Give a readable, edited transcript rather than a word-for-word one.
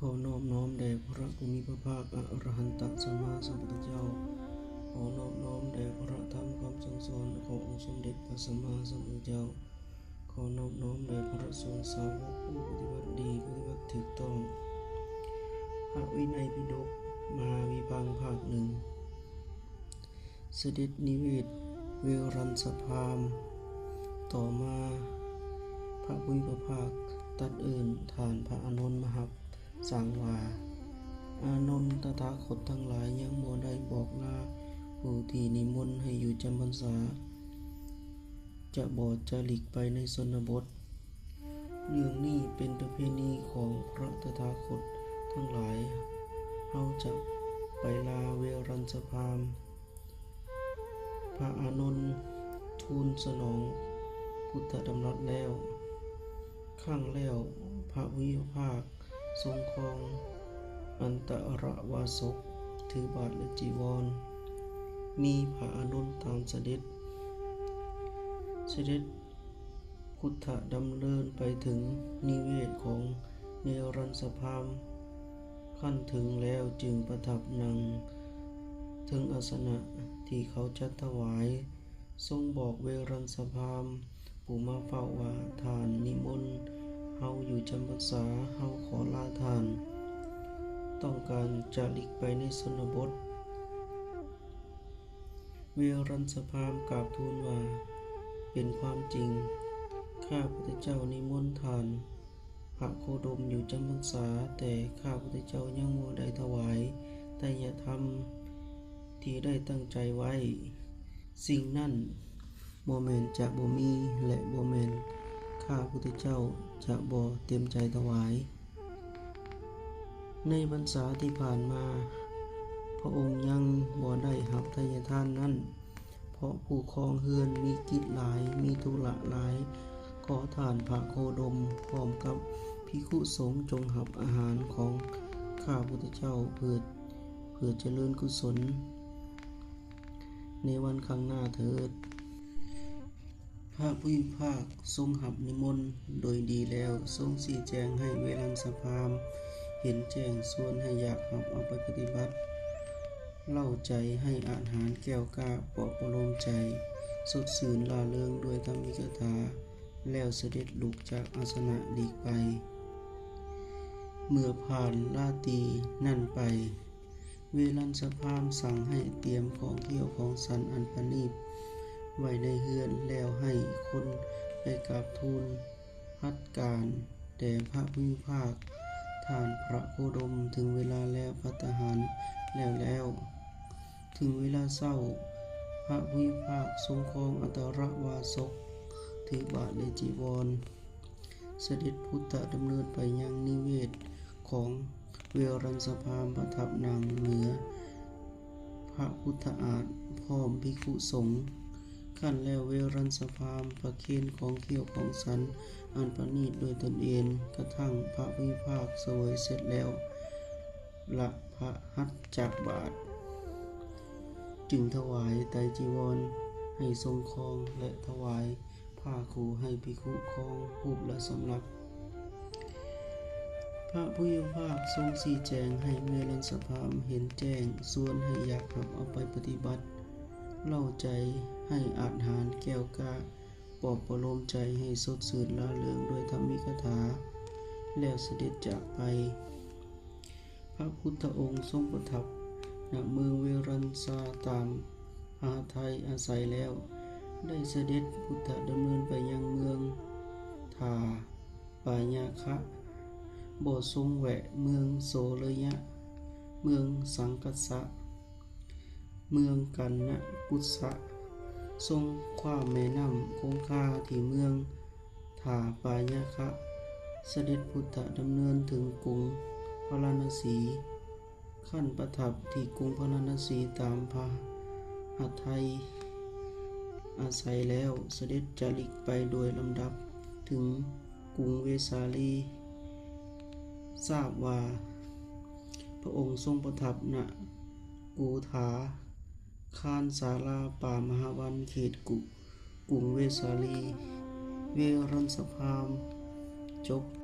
ขอนอบน้อมแด่พระผู้มีพระภาคอรหันตสัมมาสัมพุทธเจ้าขอนอบน้อมแด่พระธรรมคำสั่งสอนขององค์สมเด็จพระสัมมาสัมพุทธเจ้าขอนอบน้อมแด่พระสงฆ์สาวกผู้ปฏิบัติดีปฏิบัติถูกต้องพระวินัยปิฎกมหาวิภังค์ภาคหนึ่งเสด็จนิเวศเวรัญชพราหมณ์ต่อมาพระผู้มีพระภาคตรัสเอิ้นฐานพระอานนท์มหัพสั่งว่าอานนท์ตถาคตทั้งหลายยังบ่ได้บอกลาผู้ที่นิมนต์ให้อยู่จำพรรษาจะบ่จะหลีกไปในชนบทเรื่องนี้เป็นประเพณีของพระตถาคตทั้งหลายเฮาจะไปลาเวรัญชพราหมณ์พระอานนท์ทูลสนองพุทธดำรัสแล้วข้างแล้วพระวิภาคทรงครองอันตรวาสกถือบาทและจีวรมีพระอานนท์ตามเสด็จพุทธดำเนินไปถึงนิเวศของเวรัญชพราหมณ์ขั้นถึงแล้วจึงประทับนั่งถึงอาสนะที่เขาจัดถวายทรงบอกเวรัญชพราหมณ์ผู้มาเฝ้าว่าท่านนิมนต์เฮาอยู่จำพรรษาเฮาขอลาท่านต้องการจะหลีกไปในชนบทเวรัญชพราหมณ์กราบทูลว่าเป็นความจริงข้าพระเจ้านิมนต์ท่านพระโคดมอยู่จำพรรษาแต่ข้าพระเจ้ายังบ่ได้ถวายไตรยธรรมที่ได้ตั้งใจไว้สิ่งนั้นบ่แม่นจะบ่มีและบ่แม่นข้าพุทธเจ้าจะบ่เต็มใจถวายในพรรษาที่ผ่านมาพระองค์ยังบ่ได้รับทายทานนั้นเพราะผู้ครองเฮือนมีกิจหลายมีธุระหลายขอท่านพระโคดมพร้อมกับภิกษุสงฆ์จงรับอาหารของข้าพุทธเจ้าเพื่อเจริญกุศลในวันข้างหน้าเถิดพระผู้มีพระภาคทรงรับนิมนต์โดยดีแล้วทรงชี้แจงให้เวรัญชพราหมณ์เห็นแจ้งส่วนให้อยากรับเอาไปปฏิบัติเล่าใจให้อาหารแก้วกล้าปลอบประโลมใจสดชื่นร่าเริงด้วยธรรมิกถาแล้วเสด็จลุกจากอาสนะหลีกไปเมื่อผ่านราตรีนั่นไปเวรัญชพราหมณ์สั่งให้เตรียมของเคี้ยวของสันอันประณีตไว้ในเฮือนแล้วให้คนไปกราบทูลภัตการแด่พระผู้มีพระภาคท่านพระโคดมถึงเวลาแล้วภัตตาหารแล้วถึงเวลาเช้าพระผู้มีพระภาคทรงครองอัตรวาสกถือบาทและจีวรเสด็จพุทธดำเนินไปยังนิเวศของเวรัญชพราหมณ์ประทับนั่งเหนือพระพุทธอาสน์พร้อมภิกษุสงฆ์ขั้นแล้วเวรัญชพราหมณ์ประเคนของเคี้ยวของสันอันประณีตโดยตนเองกระทั่งพระผู้มีพระภาคเสวยเสร็จแล้วละพระหัตถ์จากบาทจึงถวายไตรจีวรให้ทรงครองและถวายผ้าคูให้ภิกษุครองรูปละสำรับพระผู้มีพระภาคทรงชี้แจงให้เวรัญชพราหมณ์เห็นแจ้งส่วนให้อยากรับเอาไปปฏิบัติเล่าใจให้อาหารแก้วกล้าปลอบประโลมใจให้สดชื่นร่าเริงด้วยธรรมิกถาแล้วเสด็จจากไปพระพุทธองค์ทรงประทับณเมืองเวรัญชาตามพระทัยอาศัยแล้วได้เสด็จพุทธดำเนินไปยังเมืองทาปายาคะบ่ทรงแวะเมืองโสเลยะเมืองสังกัสสะเมืองกันนะปุสสะทรงข้ามแม่น้ำคงคาที่เมืองทาปายาคะเสด็จพุทธดำเนินถึงกรุงพาราณสีขั้นประทับที่กรุงพาราณสีตามพระหัตถ์ทัยอาศัยแล้วเสด็จจาริกไปโดยลำดับถึงกรุงเวสาลีทราบว่าพระองค์ทรงประทับณกูฐาคานศาลาป่ามหาวันเขตกรุงเวสาลีเวรัญชพราหมณ์จบ